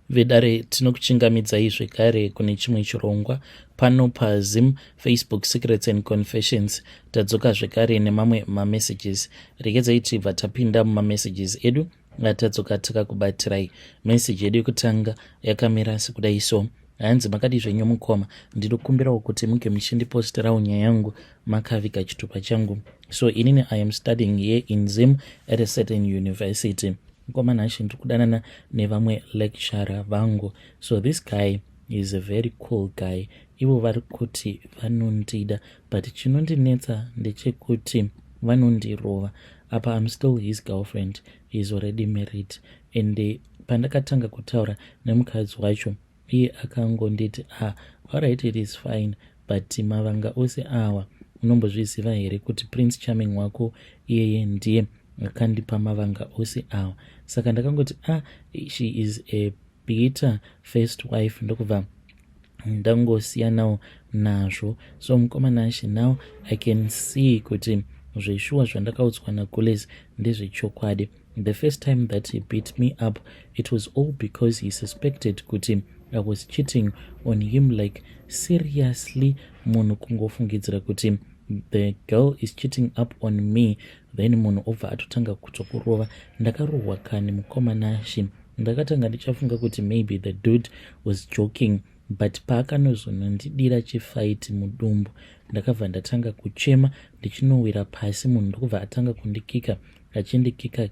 Vedare tinokuchingamidzai zvekare kune chimwe chirongwa pano paZim Facebook Secrets and Confessions. Tadzoka zvekare nemamwe mamessages. Regedzai tibva tapinda mumamessages edu tadzoka takakubatirai. Message yedu yekutanga yakamira sekudai so: hanzi makadi zvenyu mukoma, ndinokumbirawo kuti muge muchindiposterawo nyaya yangu makaviga chitupa changu. So inini I am studying here in Zim at a certain university. Mukoma nashi ndikudanana nevamwe lecturer vangu. So this guy is a very cool guy. Ivo vari kuti vanondida, but chinondinetsa ndechekuti vanondirova. Apa I'm still his girlfriend. He is already married. And pandakatanga kutaura nemukadzi wacho, iye akangonditi alright, it is fine, but mavanga ose awa unombozviziva here kuti Prince Charming wako iyeye ndiye akandipa mavanga ose awa. Saka ndakangoti she is a bitter first wife, ndokubva ndangosiyanawo nazvo. So mukoma nashi, now I can see kuti zveshuwa zvandakaudzwa naGules ndezvechokwadi. The first time that he beat me up, it was all because he suspected kuti I was cheating on him. Like seriously, munhu kungofungidzira kuti the girl is cheating up on me, then munhu obva atotanga kutokurova. Ndakarohwa kani mukoma nashi. Ndakatanga ndichafunga kuti maybe the dude was joking, but paakanozonondidira chifight mudumbu, ndakabva ndatanga kuchema ndichinowira pasi. Munhu ndokubva atanga kundikika, achindikika.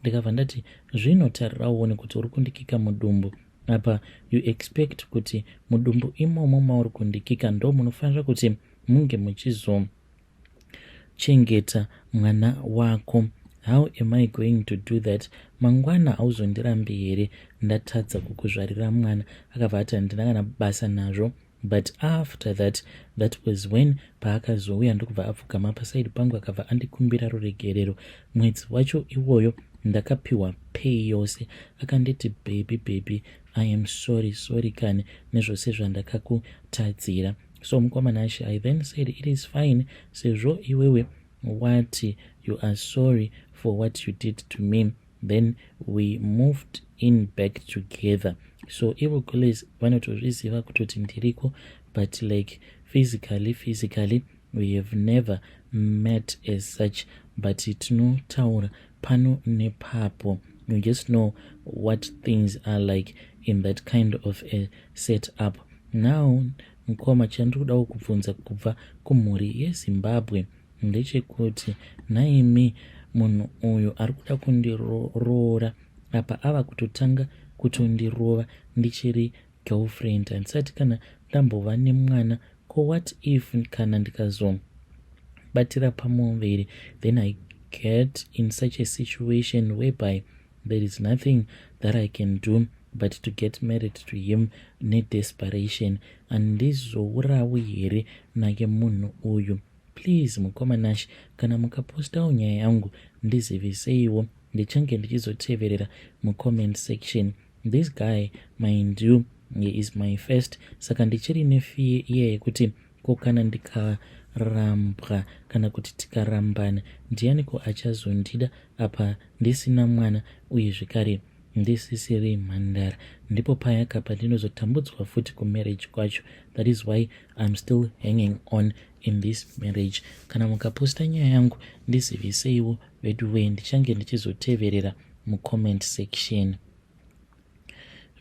Ndikabva ndati, zvinotarirawo kuti uri kundikika mudumbu apa, you expect kuti mudumbu imomo mauri kundikika ndo munofanira kuti munge muchizochengeta mwana wako. How am I going to do that? Mangwana hauzondirambi here ndatadza kukuzvarira mwana. Akabva ati handina kana basa nazvo. But after that, that was when paakazouya ndokubva apfugama pasaidi pangu akabva andikumbira ruregerero. Mwedzi wacho iwoyo ndakapiwa pay yose. Akanditi, baby, I am sorry kani nezvose zvandakakutadzira. So mukoma nashi, I then said it is fine, sezvo iwewe wati you are sorry for what you did to me. Then we moved in back together. So ivo Gules vanotozviziva kutoti ndiriko, but like physically we have never met as such, but tinotaura pano nepapo. You just know what things are like in that kind of a setup. Now mukoma, chandikudawo kubvunza kubva kumhuri yeZimbabwe ndechekuti naimi munhu uyu ari kuda kundiroora apa ava kutotanga kutondirova ndichiri girlfriend. Handisati kana ndambova nemwana. Ko what if kana ndikazobatira pamuviri, then I get in such a situation whereby there is nothing that I can do but to get married to him nedesperation. Andizourawo here naye munhu uyu. Please mukoma nashi, kana mukapostawo nyaya yangu ndiziviseiwo, ndichange ndichizoteverera mucomment section. This guy, mind you, he is my first. Saka ndichiri nefear iye yekuti ko kana ndikarambwa kana kuti tikarambana, ndianiko achazondida apa ndisina mwana uye zvekare ndisisiri mhandara. Ndipo paya kapa ndinozotambudzwa futi kumarriage kwacho. That is why I'm still hanging on in this marriage. Kana mukaposta nyaya yangu ndiziviseiwo veduwe, ndichange ndichizoteverera mucomment section.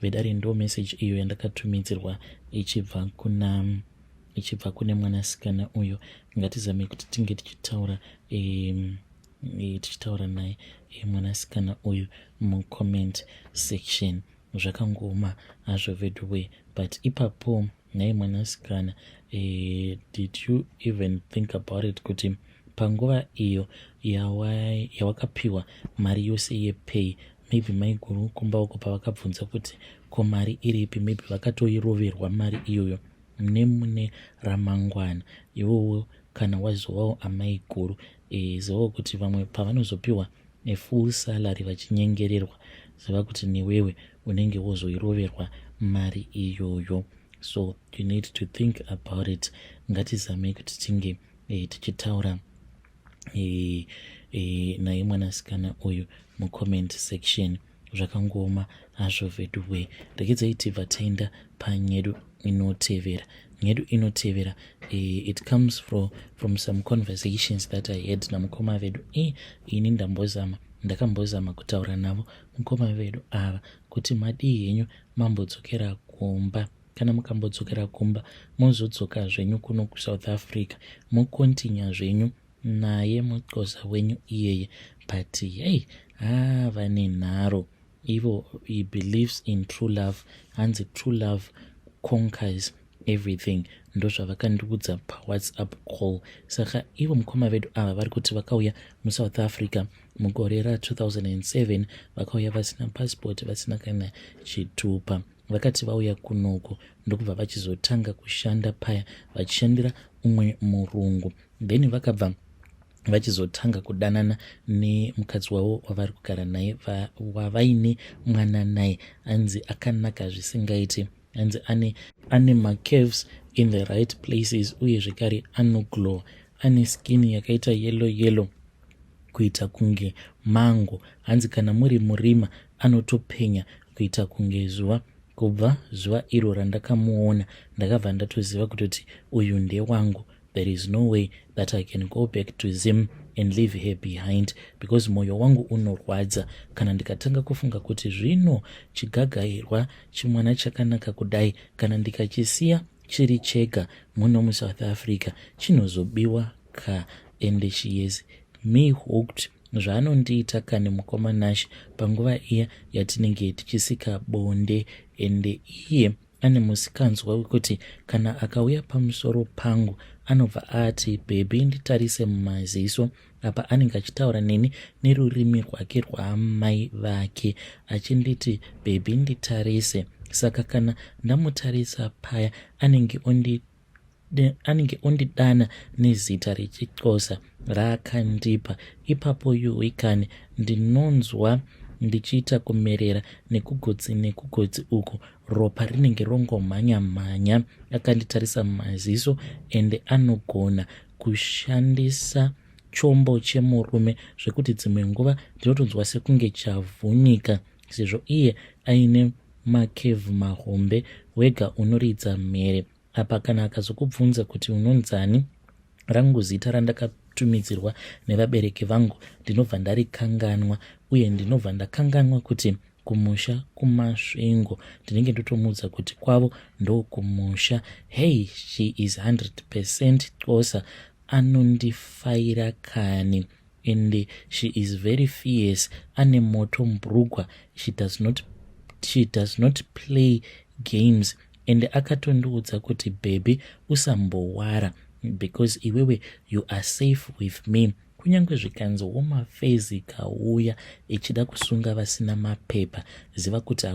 Vedare ndo message iyo yandakatumidzirwa ichibva kune mwanasikana uyo. Ngatizame kuti tinge tichitaura naye mwanasikana uyu mucomment section. Zvakangoma hazvo veduwe, but ipapo naye mwanasikana, did you even think about it kuti panguva iyo yawakapiwa mari yose yepay, maybe maiguru kumba uko pavakabvunza kuti ko mari iripi, maybe vakatoiroverwa mari iyoyo mune ramangwana. Iwowo kana wazovawo amai guru, zivawo kuti vamwe pavanozopiwa a full salary vachinyengererwa, ziva kuti newewe unenge wozoiroverwa mari iyoyo. So you need to think about it. Ngatizame kuti tinge tichitaura naye mwanasikana uyu mucomment section. zvakangoma hazvo vedhuwe. Regedzai tibva taenda panyedu inotevera. Nyedu inotevera it comes from some conversations that I had namukoma vedu. Ini ndakambozama kutaura navo mukoma vedu ava kuti madii henyu mambodzokera kumba. Kana mukambodzokera kumba mozodzoka zvenyu kuno kuSouth Africa mokontinya zvenyu naye muxhosa wenyu iyeye. But vane nharo ivo, he believes in true love, hanzi true love conquers everything. Ndo zvavakandiudza paWhatsApp call. Saka ivo mukoma vedu ava vari kuti vakauya muSouth Africa mugore ra2007. Vakauya vasina passport, vasina kana chitupa. Vakati vauya kunoko ndokubva vachizotanga kushanda paya vachishandira umwe murungu. Then vakabva vachizotanga kudanana nemukadzi wavo wavari kugara naye, wavaine mwana naye. Anzi akanaka zvisingaiti, anzi ane macaves in the right places, uye zvekare anoglow, ane skin yakaita yellow kuita kunge mango. Hanzi kana muri murima anotopenya kuita kunge zuva. Kubva zuva iro randakamuona ndakabva ndatoziva kutoti uyu ndewangu. There is no way that I can go back to Zim and leave her behind, because mwoyo wangu unorwadza kana ndikatanga kufunga kuti zvino chigagairwa chimwana chakanaka kudai kana ndikachisiya chiri chega muno muSouth Africa chinozobiwa ka. And she is me hooked. Zvaanondiita kane mukoma Nash panguva iya yatinenge tichisika bonde. Ende iye ane musikanzwa wekuti kana akauya pamusoro pangu anobva ati baby nditarise mumaziso. Apa anenge achitaura neni nerurimi rwake rwaamai vake achinditi baby nditarise. Saka kana ndamutarisa paya anenge ondidana nezita rechixhosa raakandipa. Ipapo yuhwikane ndinonzwa ndichiita kumerera nekugotsi uku ropa rinenge rongomhanya. Akanditarisa mumaziso ende anogona kushandisa chombo chemurume zvekuti dzimwe nguva ndinotonzwa sekunge chavhunika, sezvo iye aine makevhu mahombe wega unoridza mhere. Apa kana akazokubvunza kuti unonzani, rangu zita randakatumidzirwa nevabereki vangu ndinobva ndarikanganwa, uye ndinobva ndakanganwa kuti kumusha kumasvingo ndinenge ndotomudza kuti kwavo ndo kumusha. Hey, she is 100% Xhosa, anondifaira kani. And she is very fierce, ane moto mburugwa. She does not play games. And akatondiudza kuti baby usambowara because iwewe you are safe with me. Kunyange zvikanzi womafezi kauya ichida kusunga vasina mapepa, ziva kuti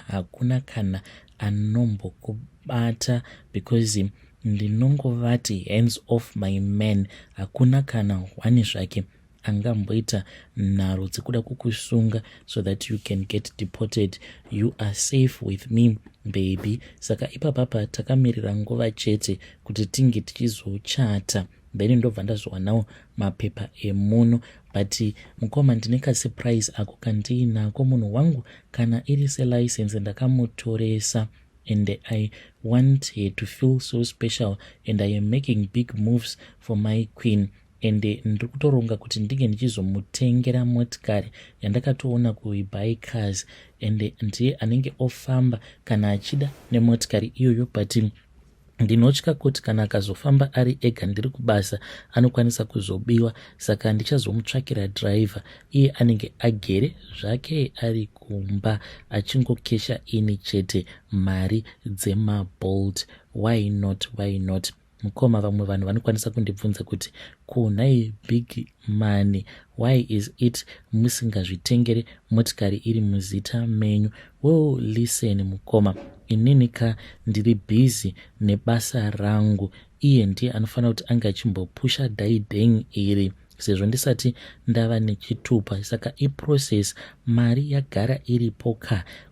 hakuna kana anombokubata, because ndinongovati hands off my man. Hakuna kana wani zvake angamboita nharo dzekuda kukusunga so that you can get deported. You are safe with me baby. Saka ipapapa takamirira nguva chete kuti tinge tichizochata. Then ndobva ndazowanawo mapepa emuno. But mukoma ndine kasurprise ako kandiinako munhu wangu. Kana iri selicense ndakamutoresa, and I want her to feel so special, and I am making big moves for my queen. And ndiri kutoronga kuti ndinge ndichizomutengera motikari yandakatoona kuibikers, and ndiye anenge ofamba kana achida nemotikari iyoyo. But ndinotya kuti kana akazofamba ari ega ndiri kubasa anokwanisa kuzobiwa. Saka ndichazomutsvakira driver, iye anenge agere zvake ari kumba achingokesha ini chete mari dzemabolt. Why not? Mukoma, vamwe vanhu vanokwanisa kundibvunza kuti kunai big money, why is it musingazvitengere motikari iri muzita menyu? Well, listen mukoma, ininika ndiri busy nebasa rangu. Iye ndiye anofanira kuti anga achimbopusha daidheng iri sezvo ndisati ndava nechitupa. Saka iprocess, mari yagara iripo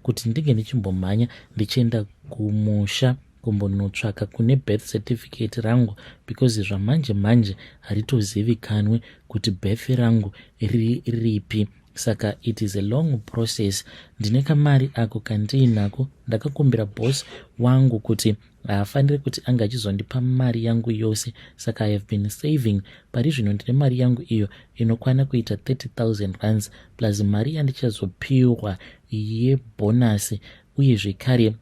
kuti ndinge ndichimbomhanya ndichienda kumusha kumbonotsvaka kune birth certificate rangu, because zvamanje haritozivikanwe kuti birth rangu ripi. saka it is a long process. Ndine kamari ako kandiinako, ndakakumbira boss wangu kuti haafaniri kuti anga achizondipa mari yangu yose, saka I have been saving. Pari zvino ndine mari yangu iyo inokwana kuita 30,000 rands plus mari yandichazopiwa yebhonasi, uye zvekare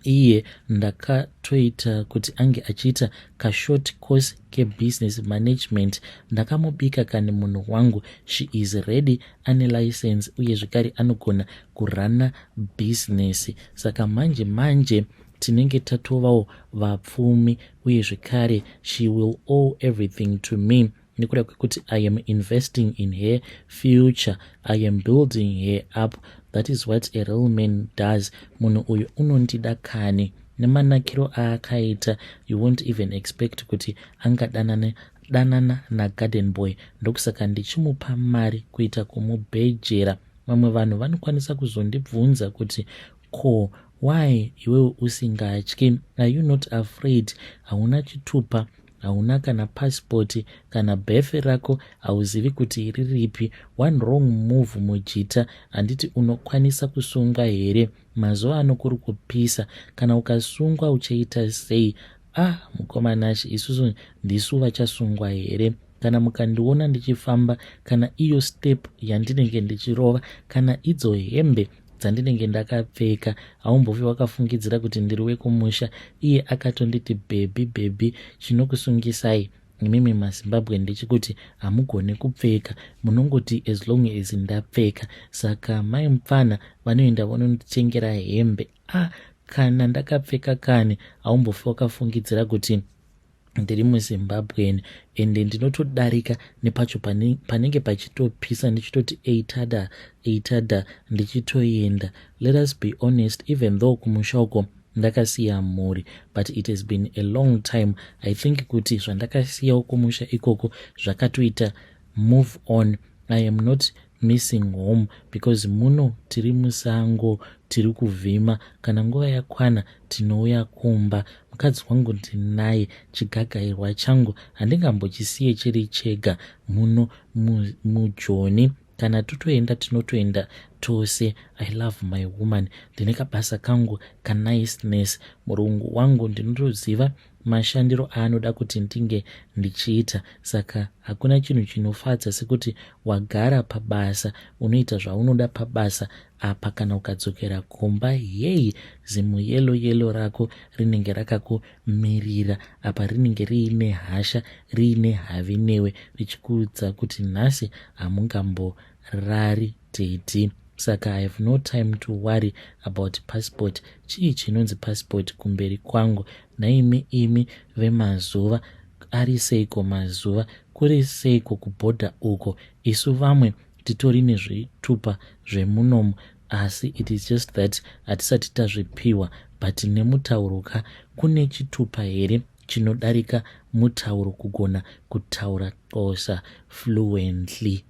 iye ndakatoita kuti ange achiita kashort course kebusiness management. Ndakamubika kane munhu wangu, she is ready, ane license uye zvekare anogona kurana business. Saka manje tinenge tatovawo vapfumi, uye zvekare she will owe everything to me, nekuda kwekuti I am investing in her future, I am building her up. That is what a real man does. Munhu uyu unondida kane nemanakiro aakaita, you won't even expect kuti angadanana nagarden boy. Ndokusaka ndichimupa mari kuita kumubhejera. Vamwe vanhu vanokwanisa kuzondibvunza kuti ko why iwewe usingatyi, are you not afraid? Hauna chitupa, hauna kana passport kana befe rako hauzivi kuti riripi. One wrong move mujita, handiti unokwanisa kusungwa here? Mazuva ano kuri kupisa, kana ukasungwa uchaita sei? Mukomanashi, isusu ndisu vachasungwa here? Kana mukandiona ndichifamba, kana iyo step yandinenge ndichirova, kana idzo hembe dzandinenge ndakapfeka, haumbofi wakafungidzira kuti ndiri wekumusha. Iye akatonditi bebi, chinokusungisai imimi maZimbabwe ndechikuti hamugone kupfeka, munongoti as long as ndapfeka. Saka mai mupfana vanoenda vanonditengera hembe. Kana ndakapfeka kane haumbofi wakafungidzira kuti ndiri muZimbabwe, ende ndinotodarika nepacho panenge pachitopisa ndichitoti eitada ndichitoenda. Let us be honest, even though kumushoko ndakasiya mhuri, but it has been a long time. I think kuti zvandakasiyawo kumusha ikoko zvakatoita move on. I am not missing home because muno tiri musango, tiri kuvhima, kana nguva yakwana tinouya kumba. Mukadzi wangu ndinaye, chigagairwa changu handingambochisiye chiri chega muno mujoni. Kana totoenda tinotoenda tose. I love my woman. Ndine kabasa kangu kaniceness. Murungu wangu ndinotoziva mashandiro aanoda kuti ndinge ndichiita. Saka hakuna chinhu chinofadza sekuti wagara pabasa, unoita zvaunoda pabasa. Apa kana ukadzokera kumba, yei, zimuyelo rako rinenge rakakumirira. Apa rinenge riine hasha, riine havi newe, richikuudza kuti nhasi hamungamborari tete. Saka I have no time to worry about passport. Chii chinonzi passport kumberi kwangu? Naimi vemazuva, ari seiko mazuva, kuri seiko kubhodha uko? Isu vamwe titori nezvitupa zvemunomu, asi it is just that hatisati tazvipiwa. But nemutauruka kune chitupa here chinodarika mutauro, kugona kutaura Xhosa fluently.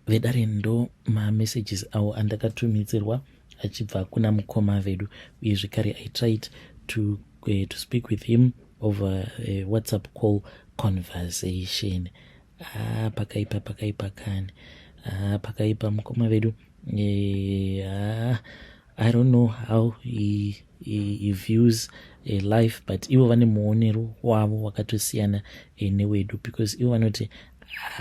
Vedare ndo messages awo andakatumidzirwa achibva kuna mukoma vedu, uye zvekare I tried to speak with him over a WhatsApp call conversation. Pakaipa kani. Pakaipa mukoma vedu. I don't know how he views life, but ivo vane muonero wavo wakatosiyana newedu, because ivo vanoti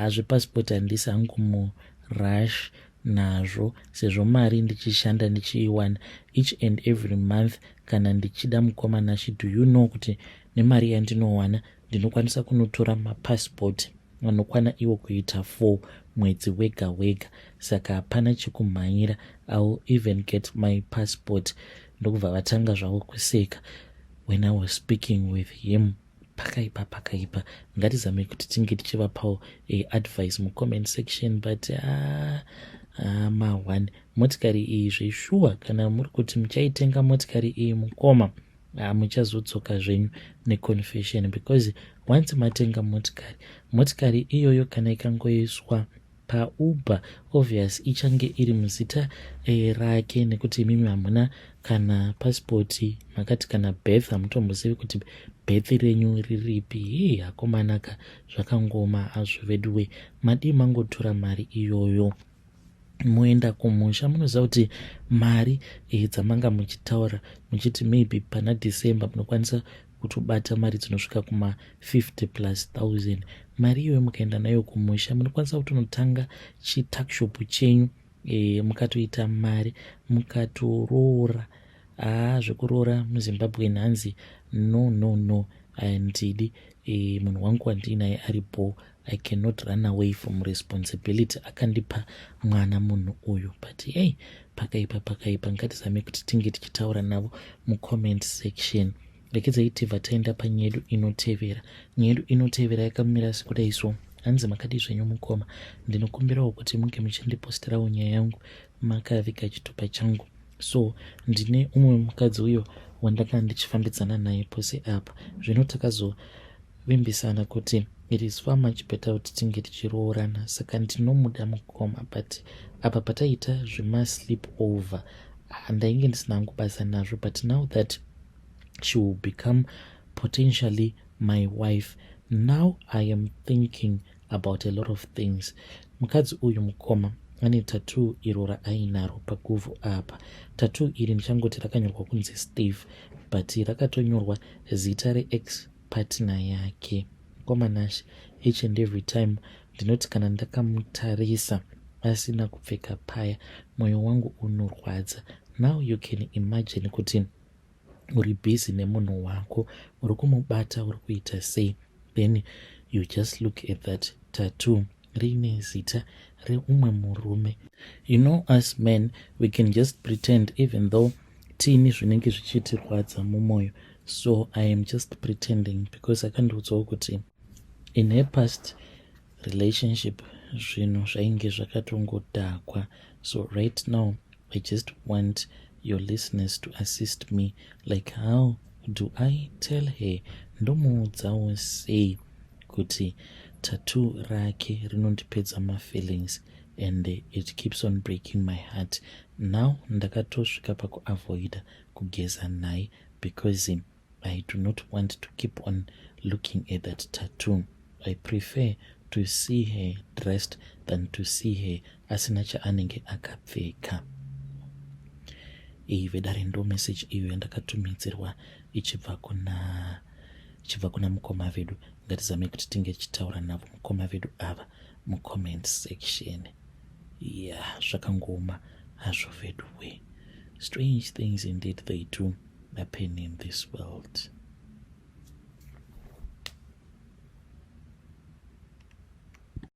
zvepassport handisi hangu murush nazvo, sezvo mari ndichishanda ndichiiwana each and every month. Kana ndichida mukomana shi, do you know kuti nemari yandinowana ndinokwanisa kunotora mapassport anokwana iwo kuita 4 mwedzi wega. Saka hapana chikumhanyira, I will even get my passport. Ndokubva vatanga zvavo kuseka when I was speaking with him. Pakaipa. Ngatizame kuti tinge tichivapawo advice mucomment section, but mawani motikari iyi zveshuwa, kana muri kuti muchaitenga motikari iyi mukoma, muchazotsoka zvenyu neconfession, because once matenga motikari iyoyo kana ikangoiswa pauber obvious ichange iri muzita rake, nekuti imimi hamuna kana pasipoti, makati kana birth hamutombozivi kuti birth renyu riripi. Hakomanaka zvakangoma azvo veduwe, madii mangotora mari iyoyo moenda kumusha. Munoziva kuti mari dzamanga muchitaura muchiti maybe pana December munokwanisa kutobata mari dzinosvika kuma 50,000+. Mari iyoyo mukaenda nayo kumusha munokwanisa kutonotanga chitakishopu chenyu, mukatoita mari mukatoroora. Zvekuroora muZimbabwe nhanzi no handidi. Munhu wangu wandinaye aripo, I cannot run away from responsibility. Akandipa mwana munhu uyu, but hey, pakaipa ngatizame kuti tinge tichitaura navo mucomment section. Rekedzai tibva taenda panyedu inotevera. Nyedu inotevera yakamira sekudai so. Hanzi makadi zvenyu mukoma, ndinokumbirawo kuti munge muchindiposterawo nyaya yangu makaviga chitupa changu. So ndine umwe mukadzi uyo wandanga ndichifambidzana naye pose apa. Zvino takazovimbisana kuti it is far much better kuti tinge tichiroorana, saka ndinomuda mukoma, but apa pataita sleep over ndainge ndisina hangu basa nazvo, but now that she will become potentially my wife, now I am thinking about a lot of things. Mukadzi uyu mukoma ane tattoo iro raainaro paguvhu apa. Tattoo iri ndichangoti rakanyorwa kunzi Steve, but rakatonyorwa zita reex partner yake. Komanashi, each and every time ndinoti kana ndakamutarisa asina kupfeka paya mwoyo wangu unorwadza. Now you can imagine kuti uri busy nemunhu wako, uri kumubata, uri kuita sei, then you just look at that tattoo riine zita reumwe murume. You know, us men, we can just pretend even though tiini zvinenge zvichitirwadza mumwoyo. So I am just pretending because akandiudzawo kuti in her past relationship zvinhu zvainge zvakatongodhakwa. So right now I just want your listeners to assist me, like how do I tell her, ndomuudzawo sei kuti tattoo rake rinondipedza mafeelings and it keeps on breaking my heart. Now ndakatosvika pakuavoida kugeza naye because I do not want to keep on looking at that tattoo. I prefer to see her dressed than to see her asina chaanenge akapfeka. Vedare ndo message iyo yandakatumidzirwa ichibva kuna mukoma vedu. Ngatizame kuti tinge tichitaura navo mukoma vedu ava mucomment section. Zvakangoma hazvo vedu we. Strange things indeed they do happen in this world.